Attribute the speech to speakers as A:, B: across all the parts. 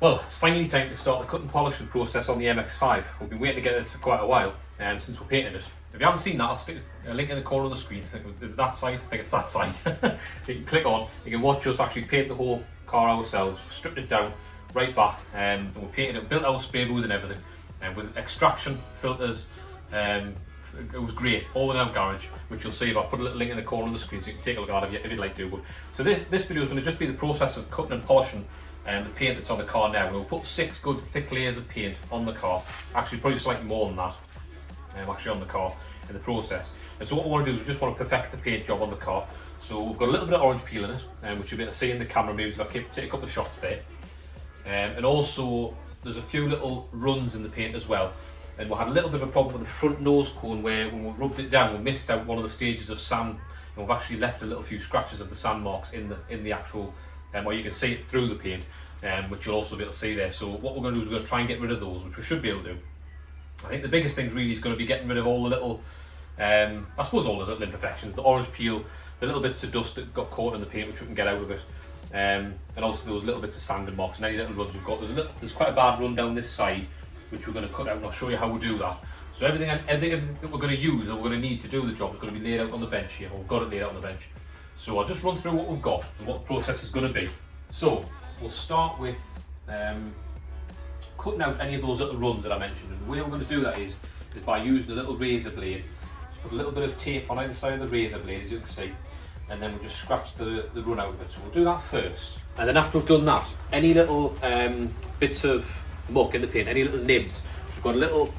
A: Well, it's finally time to start the cut and polishing process on the MX-5. We've been waiting to get this for quite a while, since we're painting it. If you haven't seen that, I'll stick a link in the corner of the screen. Is it that side? I think it's that side. You can click on, you can watch us actually paint the whole car ourselves. We've stripped it down, right back, and we're painting it, built our spray booth and everything, and with extraction, filters. It was great, all within our garage, which you'll see if I put a little link in the corner of the screen so you can take a look at it if you'd like to. So this video is going to just be the process of cutting and polishing the paint that's on the car now. We'll put 6 good thick layers of paint on the car, actually probably slightly more than that, actually on the car in the process. And so what we want to do is we just want to perfect the paint job on the car. So we've got a little bit of orange peel in it, which you'll be able to see in the camera maybe if I take a couple of shots there. And also there's a few little runs in the paint as well. And we had a little bit of a problem with the front nose cone where when we rubbed it down we missed out one of the stages of sand, and we've actually left a little few scratches of the sand marks in the actual, where you can see it through the paint, which you'll also be able to see there. So what we're going to do is we're going to try and get rid of those, which we should be able to do. I think the biggest thing really is going to be getting rid of all the little, I suppose all those little imperfections, the orange peel, the little bits of dust that got caught in the paint which we can get out of it, and also those little bits of sand and marks and any little runs we've got. There's quite a bad run down this side, which we're going to cut out, and I'll show you how we do that. So everything that we're going to use and we're going to need to do the job is going to be laid out on the bench here, or we've got it laid out on the bench. So I'll just run through what we've got and what the process is going to be. So we'll start with cutting out any of those little runs that I mentioned, and the way we're going to do that is by using a little razor blade. Just put a little bit of tape on either side of the razor blade, as you can see, and then we'll just scratch the run out of it. So we'll do that first, and then after we've done that, any little bits of muck in the paint, any little nibs, we've got a little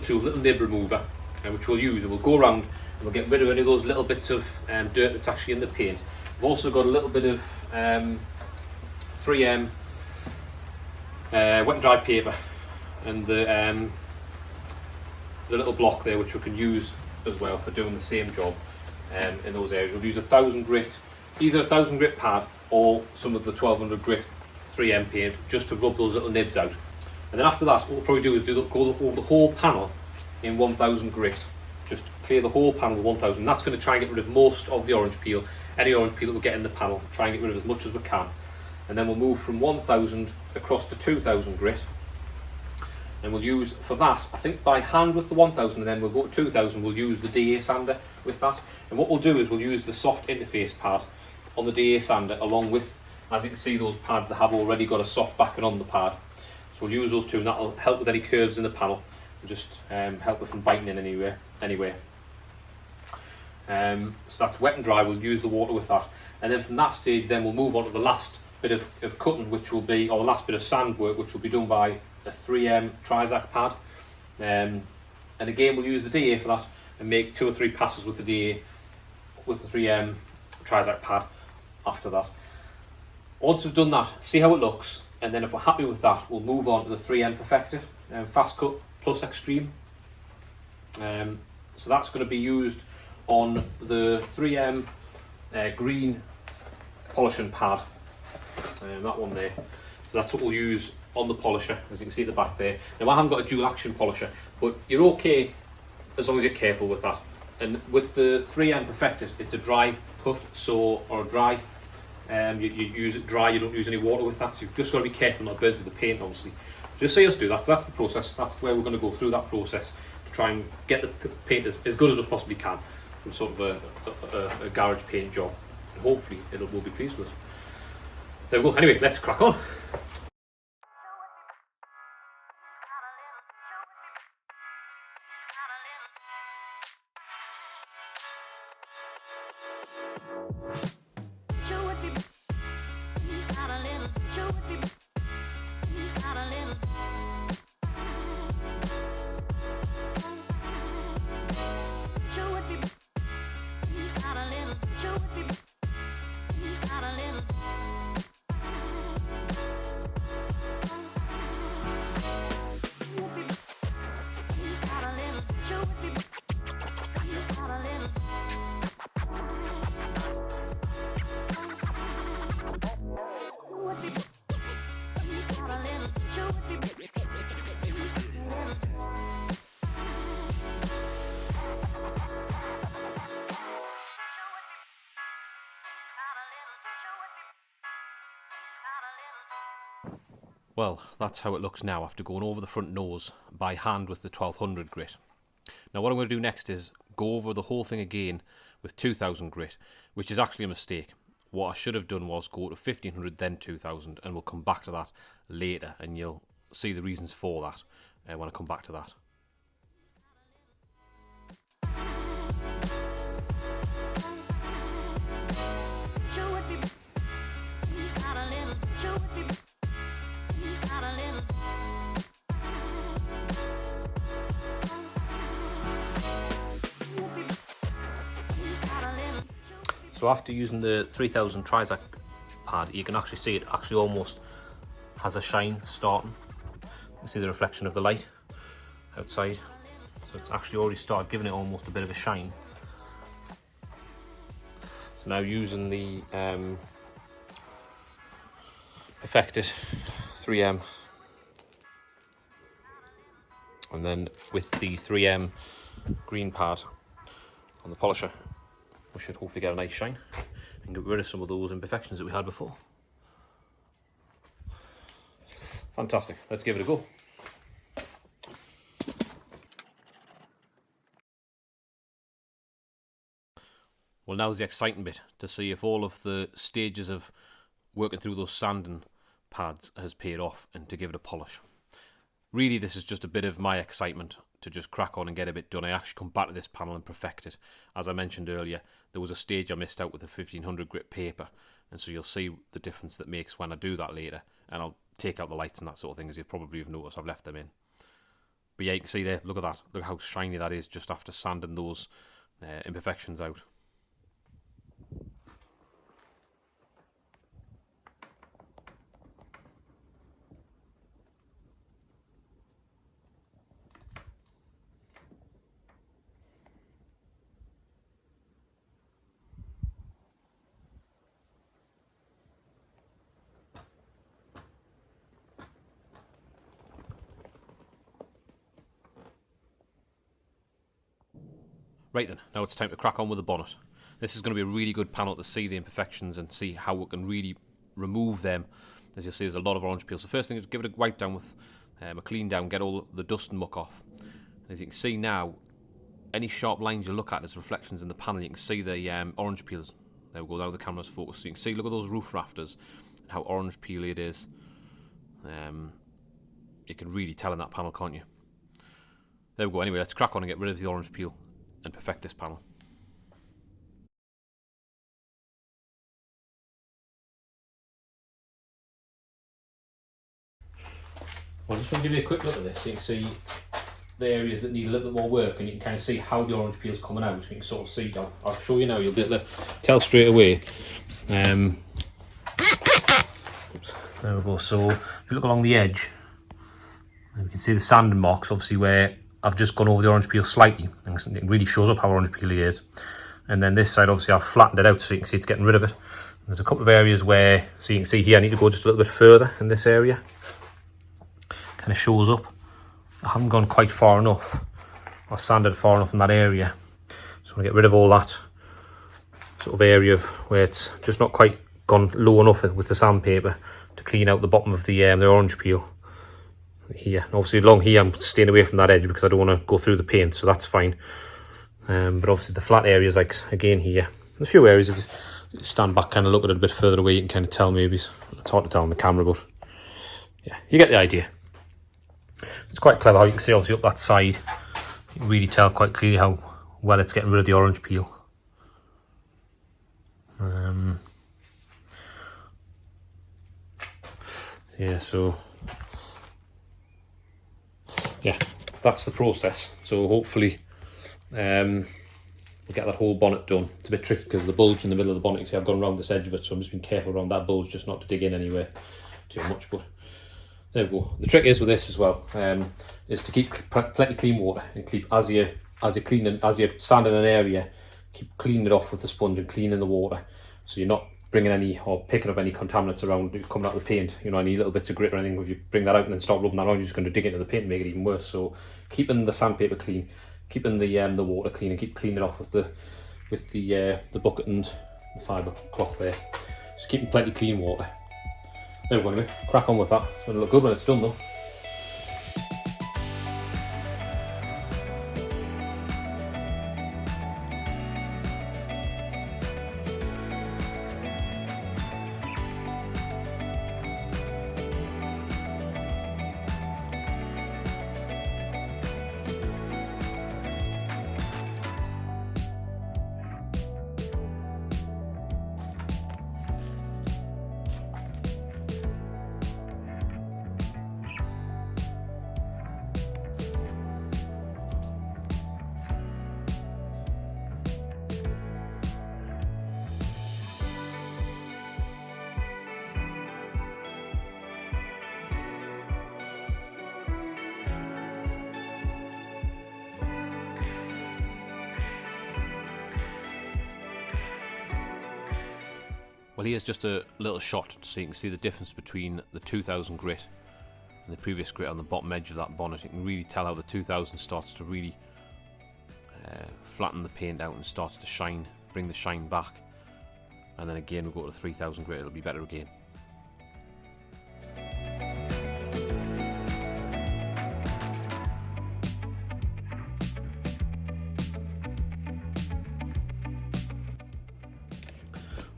A: tool, little nib remover, which we'll use, and we'll go around and we'll get rid of any of those little bits of dirt that's actually in the paint. We've also got a little bit of 3M wet and dry paper, and the little block there which we can use as well for doing the same job in those areas. We'll use a 1000 grit, either a 1000 grit pad or some of the 1200 grit 3M paint, just to rub those little nibs out. And then after that, what we'll probably do is go over the whole panel in 1000 grit. Just clear the whole panel with 1000. That's going to try and get rid of most of the orange peel, any orange peel that we get in the panel, try and get rid of as much as we can. And then we'll move from 1000 across to 2000 grit. And we'll use, for that, I think by hand with the 1000, and then we'll go to 2000, we'll use the DA sander with that. And what we'll do is we'll use the soft interface pad on the DA sander, along with, as you can see, those pads that have already got a soft backing on the pad. So we'll use those two, and that'll help with any curves in the panel, and just help it from biting in anywhere. So that's wet and dry. We'll use the water with that, and then from that stage, then we'll move on to the last bit of cutting, which will be, or the last bit of sand work, which will be done by a 3M Trizac pad. And again, we'll use the DA for that, and make 2 or 3 passes with the DA, with the 3M Trizac pad after that. Once we've done that, see how it looks, and then if we're happy with that, we'll move on to the 3M Perfected Fast Cut Plus Extreme. So that's going to be used on the 3M green polishing pad, that one there. So that's what we'll use on the polisher, as you can see at the back there. Now I haven't got a dual action polisher, but you're okay as long as you're careful with that. And with the 3M Perfected, it's a dry cut, so, or a dry, you use it dry, you don't use any water with that, so you've just got to be careful not to burn through the paint, obviously. So you'll see us do that. So that's the process, that's where we're going to go through that process to try and get the paint as good as we possibly can from sort of a garage paint job, and hopefully we'll be pleased with it. There we go. Anyway, let's crack on. Well, that's how it looks now after going over the front nose by hand with the 1200 grit. Now what I'm going to do next is go over the whole thing again with 2000 grit, which is actually a mistake. What I should have done was go to 1500 then 2000, and we'll come back to that later and you'll see the reasons for that when I come back to that. So after using the 3000 Trizac pad, you can actually see it actually almost has a shine starting. You see the reflection of the light outside. So it's actually already started giving it almost a bit of a shine. So now using the Perfected 3M, and then with the 3M green pad on the polisher, we should hopefully get a nice shine and get rid of some of those imperfections that we had before. Fantastic, let's give it a go. Well, now's the exciting bit, to see if all of the stages of working through those sanding pads has paid off, and to give it a polish. Really, this is just a bit of my excitement to just crack on and get a bit done. I actually come back to this panel and perfect it. As I mentioned earlier, there was a stage I missed out with the 1500 grit paper, and so you'll see the difference that makes when I do that later, and I'll take out the lights and that sort of thing, as you probably have noticed I've left them in. But yeah, you can see there, look at that, look how shiny that is just after sanding those imperfections out. Right then, now it's time to crack on with the bonnet. This is going to be a really good panel to see the imperfections and see how we can really remove them. As you'll see, there's a lot of orange peel. So first thing is give it a wipe down with a clean down, get all the dust and muck off. As you can see now, any sharp lines you look at as reflections in the panel, you can see the orange peels. There we go, now the camera's focused. So you can see, look at those roof rafters, and how orange peely it is. You can really tell in that panel, can't you? There we go. Anyway, let's crack on and get rid of the orange peel and perfect this panel. Well, I just want to give you a quick look at this so you can see the areas that need a little bit more work, and you can kind of see how the orange peel is coming out. You can sort of see, I'll show you now, you'll be able to tell straight away. Oops, there we go. So if you look along the edge, you can see the sanding marks, obviously, where I've just gone over the orange peel slightly, and it really shows up how orange peely it is. And then this side, obviously, I've flattened it out so you can see it's getting rid of it. And there's a couple of areas where, so you can see here, I need to go just a little bit further in this area. Kind of shows up. I haven't gone quite far enough, or sanded far enough in that area. So I want to get rid of all that sort of area where it's just not quite gone low enough with the sandpaper to clean out the bottom of the orange peel. Here, and obviously along here I'm staying away from that edge because I don't want to go through the paint, so that's fine. But obviously the flat areas, like again here, there's a few areas if you stand back, kind of look at it a bit further away, you can kind of tell. Maybe it's hard to tell on the camera, but yeah, you get the idea. It's quite clever how you can see obviously up that side, you can really tell quite clearly how well it's getting rid of the orange peel. Yeah, so yeah, that's the process. So hopefully we'll get that whole bonnet done. It's a bit tricky because the bulge in the middle of the bonnet, you see I've gone around this edge of it, so I'm just being careful around that bulge just not to dig in anywhere too much. But there we go. The trick is with this as well, is to keep plenty clean water, and keep as you're sanding an area, keep cleaning it off with the sponge and cleaning the water, so you're not bringing any or picking up any contaminants around coming out of the paint. You know, any little bits of grit or anything, if you bring that out and then start rubbing that on, you're just going to dig into the paint and make it even worse. So keeping the sandpaper clean, keeping the water clean, and keep cleaning it off with the bucket and the fibre cloth there. Just keeping plenty clean water. There we go, anyway. Crack on with that. It's going to look good when it's done though. Well, here's just a little shot so you can see the difference between the 2000 grit and the previous grit on the bottom edge of that bonnet. You can really tell how the 2000 starts to really flatten the paint out and starts to shine, bring the shine back. And then again we'll go to the 3000 grit, it'll be better again.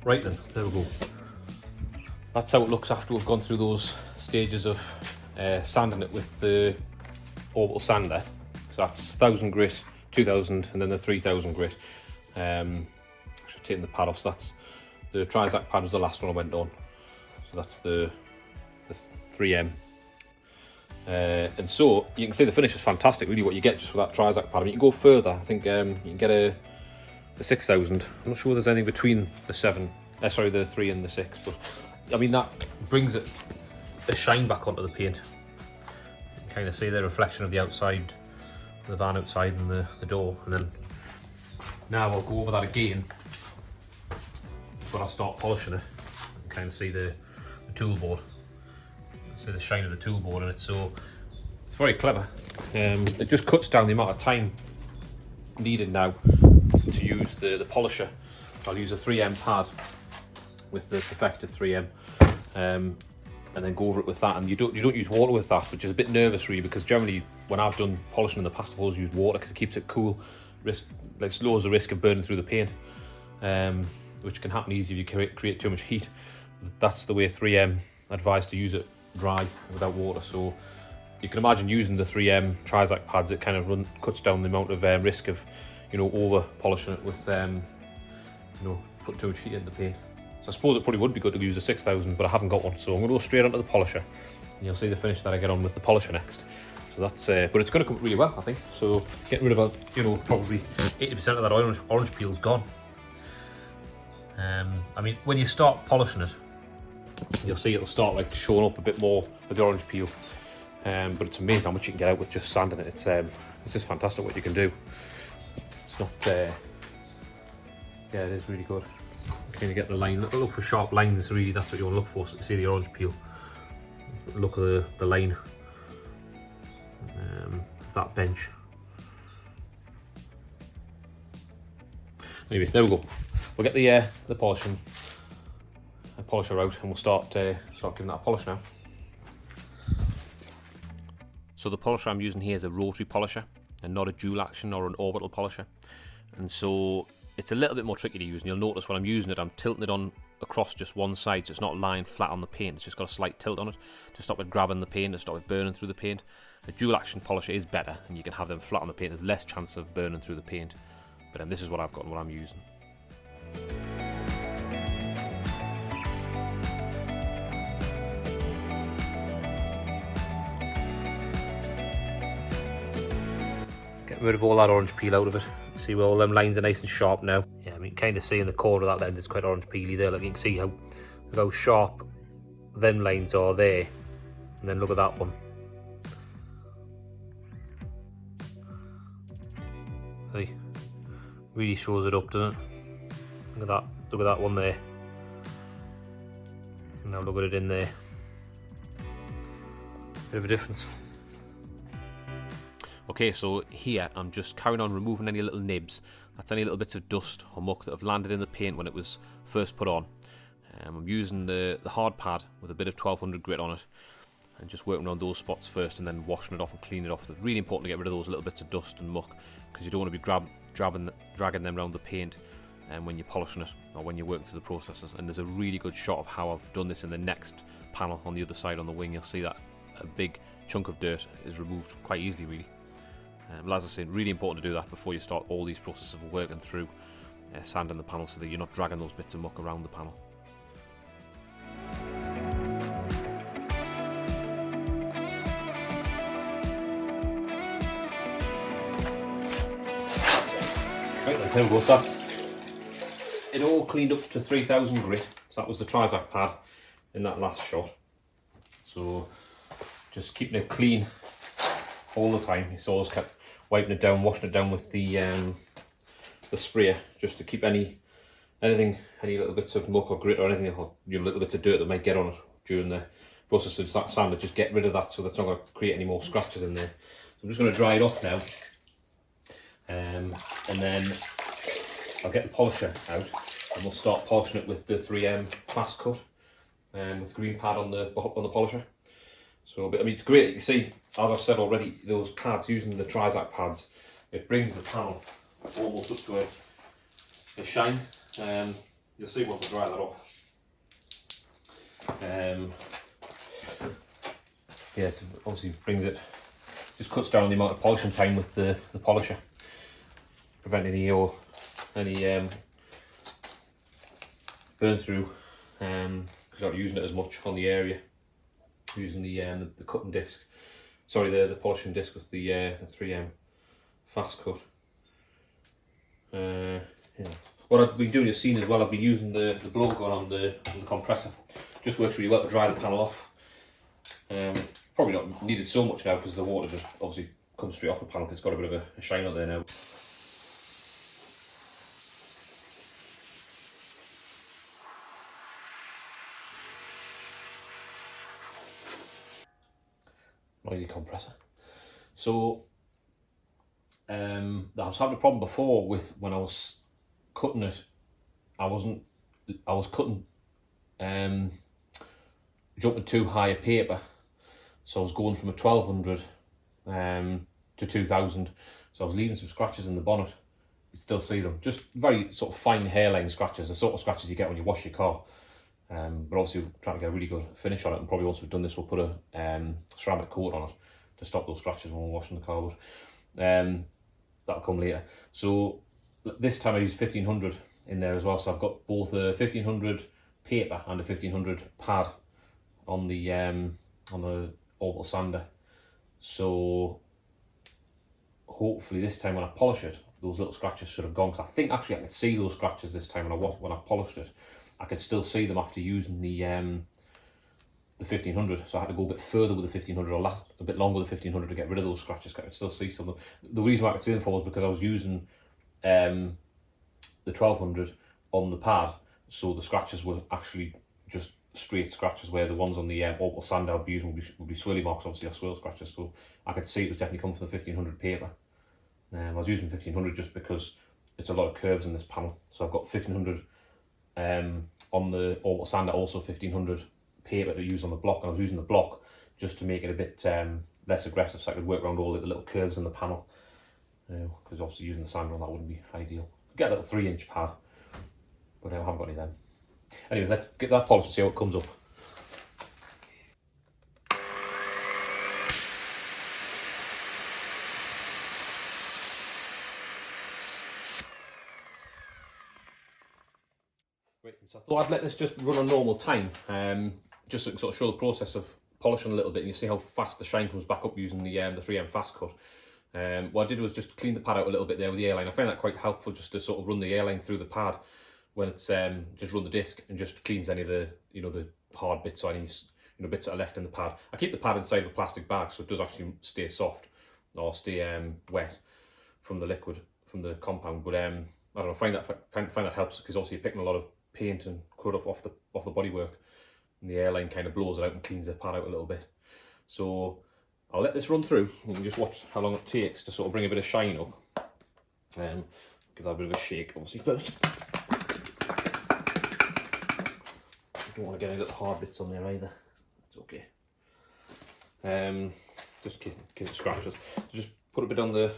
A: Right then, there we go. That's how it looks after we've gone through those stages of sanding it with the orbital sander. So that's 1000 grit, 2000 and then the 3000 grit. I should have taken the pad off, so that's the Trizac pad was the last one I went on. So that's the 3M. And so you can see the finish is fantastic, really, what you get just with that Trizac pad. I mean, you can go further. I think you can get a 6000. I'm not sure there's anything between the 3 and the 6, but I mean that brings it the shine back onto the paint. You can kind of see the reflection of the outside, the van outside and the door. And then now I'll go over that again before I start polishing it. You can kind of see the tool board. See the shine of the tool board in it, so it's very clever. It just cuts down the amount of time needed now to use the polisher. I'll use a 3M pad with the Perfected 3M, and then go over it with that. And you don't use water with that, which is a bit nervous really, because generally when I've done polishing in the past I've always used water because it keeps it cool, lowers the risk of burning through the paint, which can happen easy if you create too much heat. That's the way 3M advised to use it, dry without water. So you can imagine using the 3M Trizac pads, it kind of cuts down the amount of risk of over polishing it with put too much heat in the paint. So I suppose it probably would be good to use a 6000, but I haven't got one, so I'm going to go straight onto the polisher and you'll see the finish that I get on with the polisher next. So that's but it's going to come really well, I think. So getting rid of probably 80% of that orange peel's gone. I mean, when you start polishing it, you'll see it'll start like showing up a bit more with the orange peel, but it's amazing how much you can get out with just sanding it. It's just fantastic what you can do. It's not yeah, it is really good. Kind of get the line, look for sharp lines, really, that's what you want to look for, so you see the orange peel. Look at the line of that bench. Anyway, there we go. We'll get the polisher out and we'll start giving that a polish now. So the polisher I'm using here is a rotary polisher and not a dual action or an orbital polisher, and so it's a little bit more tricky to use. And you'll notice when I'm using it, I'm tilting it on across just one side, so it's not lying flat on the paint. It's just got a slight tilt on it to stop it grabbing the paint, to stop it burning through the paint. A dual action polisher is better, and you can have them flat on the paint. There's less chance of burning through the paint. But this is what I've got and what I'm using. Getting rid of all that orange peel out of it. See where all them lines are nice and sharp now. Yeah, I mean, kind of see in the corner of that lens it's quite orange peely there. Like you can see how sharp them lines are there. And then look at that one. See, really shows it up, doesn't it? Look at that one there. And now look at it in there. Bit of a difference. Okay, so here I'm just carrying on removing any little nibs. That's any little bits of dust or muck that have landed in the paint when it was first put on. I'm using the hard pad with a bit of 1200 grit on it, and just working around those spots first and then washing it off and cleaning it off. It's really important to get rid of those little bits of dust and muck, because you don't want to be dragging them around the paint when you're polishing it or when you're working through the processes. And there's a really good shot of how I've done this in the next panel on the other side on the wing. You'll see that a big chunk of dirt is removed quite easily, really. But as I said, really important to do that before you start all these processes of working through sanding the panel, so that you're not dragging those bits of muck around the panel. Right, there we go. So that's it, all cleaned up to 3000 grit. So that was the Trizac pad in that last shot. So just keeping it clean all the time. It's always kept wiping it down, washing it down with the sprayer, just to keep any little bits of muck or grit or anything, or little bits of dirt that might get on it during the process of that sander. Just get rid of that, so that's not going to create any more scratches in there. So I'm just going to dry it off now, and then I'll get the polisher out and we'll start polishing it with the 3M fast cut with green pad on the polisher. So, I mean, it's great. You see, as I've said already, those pads, using the Trizac pads, it brings the panel almost up to a shine. You'll see once I dry that off. Yeah, it obviously brings it, just cuts down the amount of polishing time with the polisher, preventing any burn through, because you're not using it as much on the area, using the cutting disc, sorry, the polishing disc with the 3M fast cut. Yeah. What I've been doing, you've seen as well, I've been using the blow gun on the compressor. Just works really well to dry the panel off. Probably not needed so much now, because the water just obviously comes straight off the panel. It's got a bit of a shine on there now. Noisy compressor. So I was having a problem before with when I was cutting it. I was cutting jumping too high a paper, so I was going from a 1200 to 2000. So I was leaving some scratches in the bonnet. You still see them, just very sort of fine hairline scratches, the sort of scratches you get when you wash your car. But obviously we're trying to get a really good finish on it, and probably once we've done this we'll put a ceramic coat on it to stop those scratches when we're washing the car. But that'll come later. So this time I used 1500 in there as well, so I've got both a 1500 paper and a 1500 pad on the orbital sander. So hopefully this time when I polish it, those little scratches should have gone, because I think actually I could see those scratches this time when I polished it. I could still see them after using the 1500, so I had to go a bit further with the 1500, or last a bit longer with the 1500 to get rid of those scratches. I could still see some of them. The reason why I could see them for was because I was using the 1200 on the pad, so the scratches were actually just straight scratches, where the ones on the orbital sander I'd be using would be swirly marks, obviously, or swirl scratches. So I could see it was definitely coming from the 1500 paper. I was using 1500 just because it's a lot of curves in this panel, so I've got 1500 on the orbital sander, also 1500 paper to use on the block, and I was using the block just to make it a bit less aggressive, so I could work around all the little curves in the panel, because obviously using the sander on that wouldn't be ideal. Get a little 3-inch pad, but I haven't got any of them. Anyway, let's get that polished and see how it comes up. Right, so I thought I'd let this just run on normal time, just to sort of show the process of polishing a little bit, and you see how fast the shine comes back up using the 3M fast cut. What I did was just clean the pad out a little bit there with the airline. I find that quite helpful, just to sort of run the airline through the pad when it's just run the disc, and just cleans any of the the hard bits, or any bits that are left in the pad. I keep the pad inside of a plastic bag, so it does actually stay soft, or stay wet from the liquid, from the compound. But I don't know, I find that helps, because obviously you're picking a lot of paint and crud off the bodywork, and the airline kind of blows it out and cleans the pad out a little bit. So I'll let this run through. You can just watch how long it takes to sort of bring a bit of shine up. Give that a bit of a shake, obviously, first.
B: don't want to get any little hard bits on there either. It's okay. Just keep the scratches. So just put a bit on the,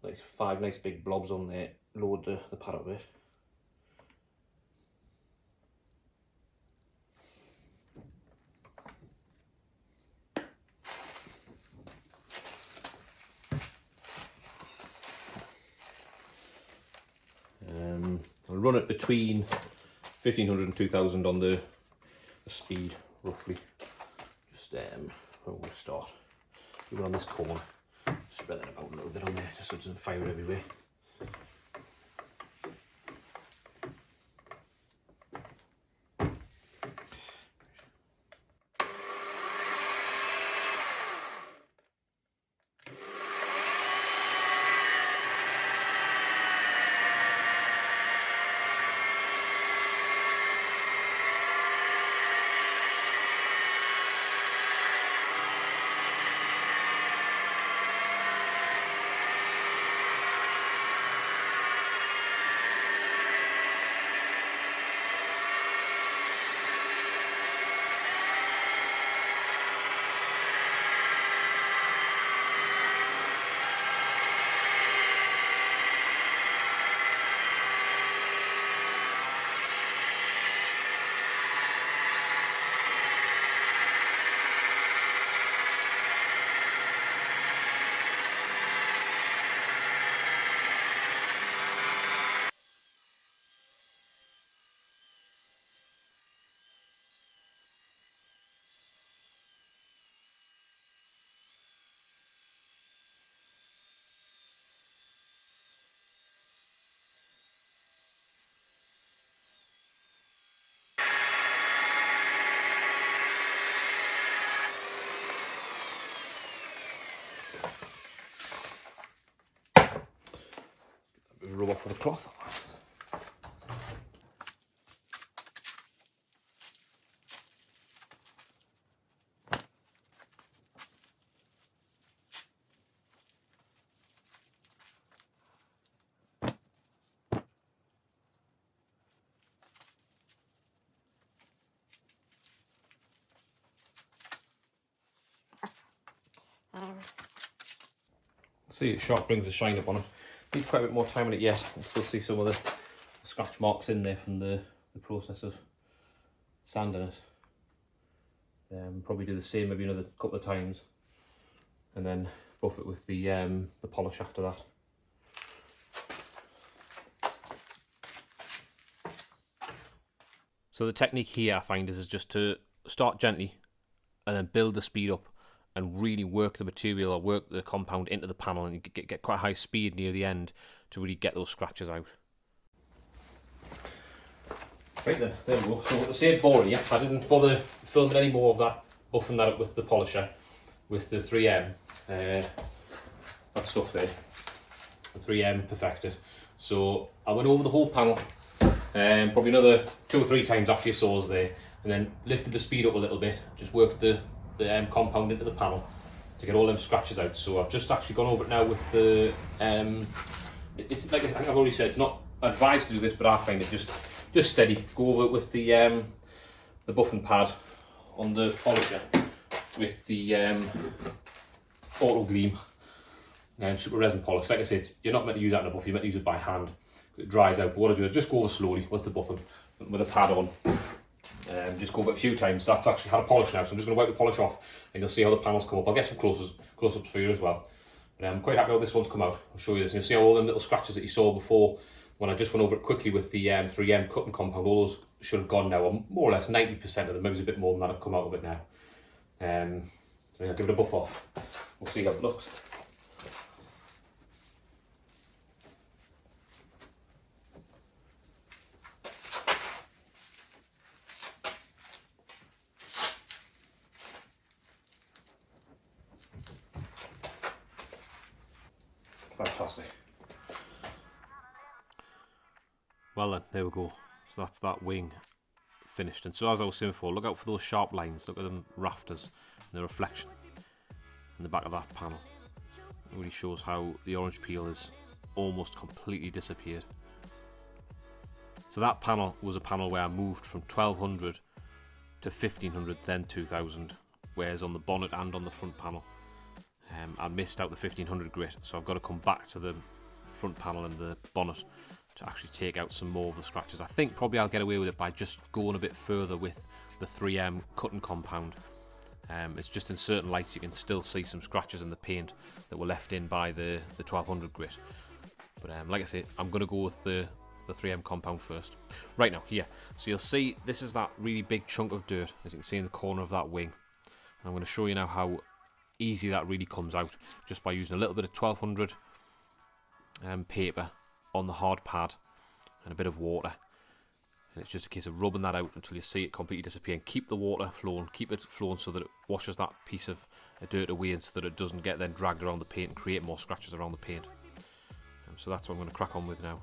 B: like 5 nice big blobs on there, load the pad up a bit. I'll run it between 1500 and 2000 on the speed, roughly. Just where we'll start. Even on this corner, spread that about a little bit on there, just so it doesn't fire everywhere. Rub off with a cloth. See, it sharp brings the shine up on it. Need quite a bit more time on it yet. I still see some of the scratch marks in there from the process of sanding it. Probably do the same maybe another couple of times, and then buff it with the polish after that. So the technique here I find is just to start gently and then build the speed up and really work the material or work the compound into the panel, and you get quite high speed near the end to really get those scratches out. Right then, there we go. So to save boring you, I didn't bother filming any more of that, buffing that up with the polisher, with the 3M, that stuff there, the 3M perfected. So I went over the whole panel, probably another 2 or 3 times after your saws there, and then lifted the speed up a little bit, just worked the compound into the panel to get all them scratches out. So I've just actually gone over it now with the, it's like I think I've already said, it's not advised to do this, but I find it just steady. Go over it with the buffing pad on the polisher with the auto gleam super resin polish. Like I said, you're not meant to use that in a buff, you're meant to use it by hand. It dries out, but what I do is just go over slowly with the buffing, with a pad on. Just go over it a few times. That's actually had a polish now, so I'm just going to wipe the polish off and you'll see how the panels come up. I'll get some close-ups for you as well. But I'm quite happy how this one's come out. I'll show you this, and you'll see how all them little scratches that you saw before when I just went over it quickly with the 3M cutting compound, all those should have gone now, or more or less 90% of them, maybe a bit more than that, have come out of it now. So I'll give it a buff off. We'll see how it looks. Fantastic. Well then, there we go. So that's that wing finished. And so as I was saying before, look out for those sharp lines. Look at them rafters and the reflection in the back of that panel. It really shows how the orange peel is almost completely disappeared. So that panel was a panel where I moved from 1200 to 1500, then 2000, whereas on the bonnet and on the front panel I missed out the 1500 grit, so I've got to come back to the front panel and the bonnet to actually take out some more of the scratches. I think probably I'll get away with it by just going a bit further with the 3M cutting compound. It's just in certain lights you can still see some scratches in the paint that were left in by the 1200 grit. But like I say, I'm going to go with the 3M compound first. Right now, here. So you'll see this is that really big chunk of dirt, as you can see in the corner of that wing. And I'm going to show you now how easy that really comes out, just by using a little bit of 1200 paper on the hard pad and a bit of water. And it's just a case of rubbing that out until you see it completely disappear, and keep the water flowing, keep it flowing so that it washes that piece of dirt away, and so that it doesn't get then dragged around the paint and create more scratches around the paint. So that's what I'm going to crack on with now.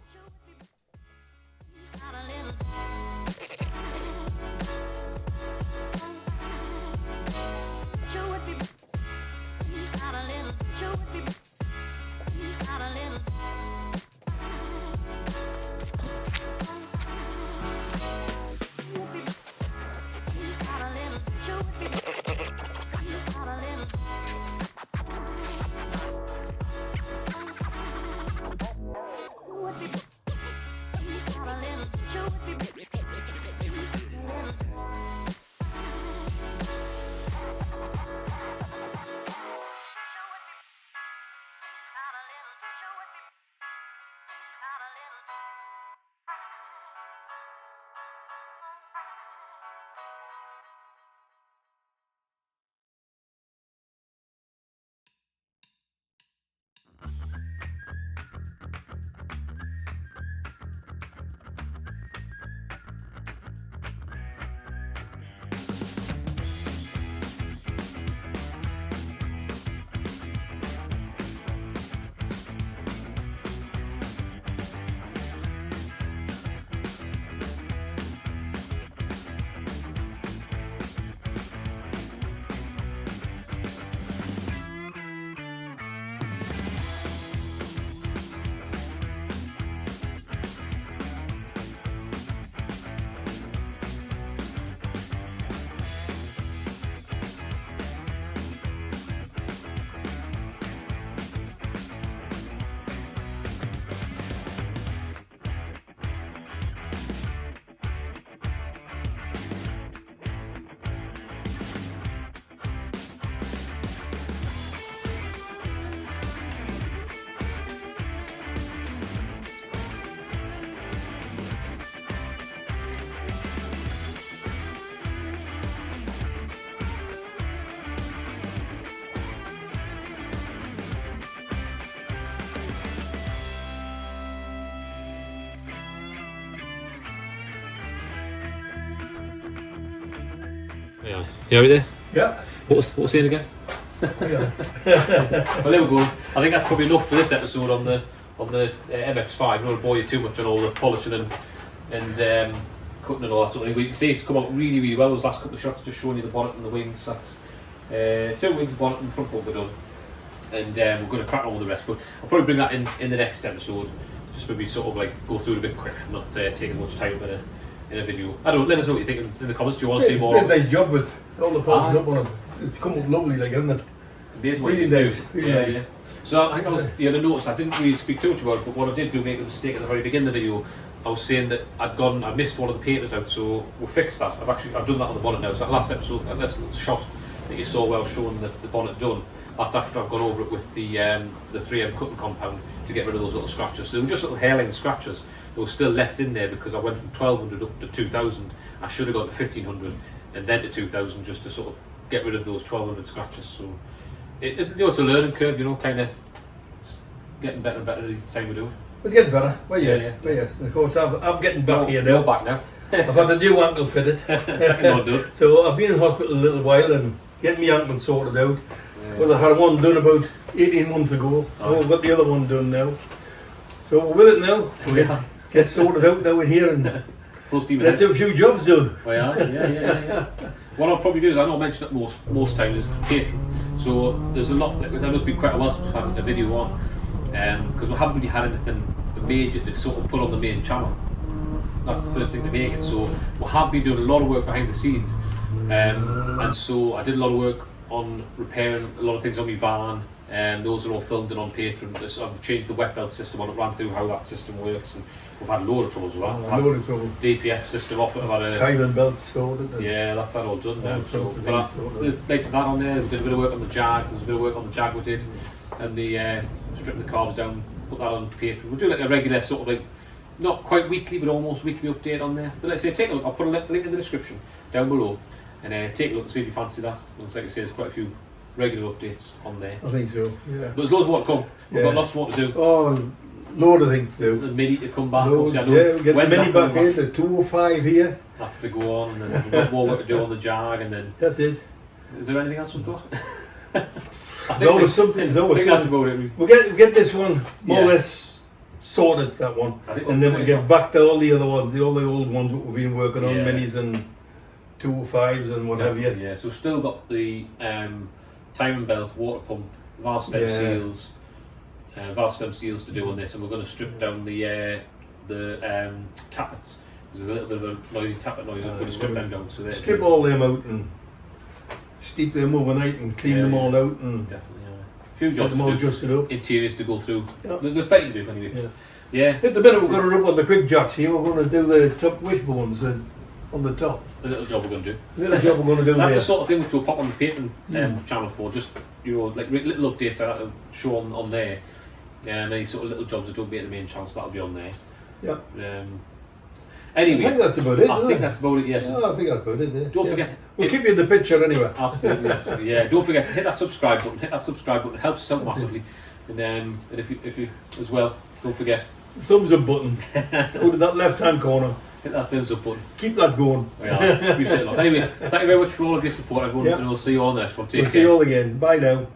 B: Yeah. You alright there?
C: Yeah.
B: What was saying again?
C: Yeah.
B: Well, there we go. I think that's probably enough for this episode on the MX-5. I don't want to bore you too much on all the polishing and cutting and all that sort of thing. But you can see it's come out really, really well. Those last couple of shots just showing you the bonnet and the wings. That's 2 wings, bonnet and the front bumper done. And we're going to crack on with the rest. But I'll probably bring that in the next episode. Just maybe sort of like go through it a bit quick, not taking much time in a video. I don't know, let us know what you think in the comments. Do you want to see more?
C: It's a nice job with all the polishing up on it. It's come up lovely, like, isn't it?
B: It's amazing what
C: Really
B: you can
C: nice.
B: do.
C: Really nice.
B: Yeah. So I think you noticed I didn't really speak too much about it, but what I did do make a mistake at the very beginning of the video. I was saying that I missed one of the papers out, so we fixed that. I've done that on the bonnet now. So that last episode, that last little shot that you saw well showing the bonnet done, that's after I've gone over it with the 3M cutting compound to get rid of those little scratches. So they were just little hairline scratches that were still left in there because I went from 1200 up to 2000. I should have gone to 1500 and then to 2000 just to sort of get rid of those 1200 scratches. So it's a learning curve, kind of just getting better and better every time we do it.
C: We're getting better. Well, yes.
B: Yeah.
C: Well, yes. Of course, I'm getting back here
B: You're
C: now.
B: back now.
C: I've had a new ankle fitted.
B: Second one done.
C: So I've been in hospital a little while and getting my ankle sorted out.
B: Yeah.
C: Well, I had one done about 18 months ago.
B: Oh.
C: I've got the other one done now. So we're with it now.
B: We are.
C: Get sorted out now in here and
B: Full steam ahead.
C: let's have a few jobs done.
B: We are. Yeah. What I'll probably do is, I know I mention it most times, is Patreon. So there's a lot, I know it's been quite a while since we've had a video on, because we haven't really had anything major to sort of put on the main channel. that's the first thing to make it. So we have been doing a lot of work behind the scenes, and so I did a lot of work on repairing a lot of things on my van, and those are all filmed and on Patreon. I've changed the wet belt system on it, ran through how that system works, and we've had a load of troubles with that.
C: A load of trouble.
B: DPF system off it, I've had a
C: Timing belt sorted.
B: yeah, that's that all done now. So
C: sorts of
B: but
C: things sorted.
B: there's like that on there. We did a bit of work on the Jag. There's a bit of work on the Jag we did, and the stripping the carbs down. Put that on Patreon. We'll do like a regular sort of like, not quite weekly, but almost weekly update on there. But let's say take a look. I'll put a link in the description down below, and take a look and see if you fancy that. And like I say, there's quite a few regular updates on there.
C: I think so, yeah.
B: But there's loads more to come. We've got
C: Yeah.
B: lots more to do.
C: Oh, load of things to do.
B: The Mini to come back.
C: Loads,
B: Obviously, I know
C: yeah, we get the
B: when's
C: Mini
B: that coming
C: back in, the 205 here.
B: That's to go on, and then we've got more work to do on the Jag, and then
C: That's it.
B: is there anything else we've got?
C: There's always something, there's
B: I
C: always
B: think that's
C: something.
B: about it.
C: We'll get this one more or
B: Yeah.
C: less sorted, that one.
B: I think
C: And then we'll
B: finish
C: get
B: off.
C: back to all the other ones, all the old ones that we've been working on,
B: Yeah.
C: Minis and 205s and what have you.
B: Yeah, so still got the timing belt, water pump, valve stem
C: Yeah.
B: seals, valve stem seals to do on this, and we're going to strip down the tappets. There's a little bit of a noisy tappet noise. I'm going to strip them down. So they're
C: Strip all them out and steep them overnight and clean
B: Yeah,
C: them
B: yeah.
C: all out and
B: definitely. A few
C: get
B: jobs
C: them all
B: to do.
C: adjusted up.
B: Interiors to go through.
C: Yeah.
B: There's plenty to do anyway.
C: Yeah.
B: Yeah.
C: At the minute we're going to rub on the quick jacks here, we're going to do the top wishbones on the top.
B: A little job we're going to do.
C: Little job we're going to do
B: That's
C: there.
B: the sort of thing which we'll pop on the Patreon channel for. Just like little updates that I'll show on there. And any sort of little jobs that don't make the main channel, so that'll be on there.
C: Yeah.
B: Anyway,
C: I think that's about it.
B: I
C: isn't
B: think
C: it?
B: that's about it. Yes.
C: Yeah, I think that's about it. Yeah.
B: Don't
C: Yeah.
B: forget.
C: We'll keep you in the picture anyway.
B: Absolutely, yeah. Don't forget to hit that subscribe button. Hit that subscribe button. It helps us out massively. And if you as well, don't forget
C: Thumbs up button. Go to that left hand corner.
B: hit that thumbs up button.
C: Keep that going.
B: Yeah, appreciate it a lot. Anyway, thank you very much for all of your support, everyone,
C: Yeah.
B: and we'll see you on the next one. Take
C: We'll
B: care.
C: see you all again. Bye now.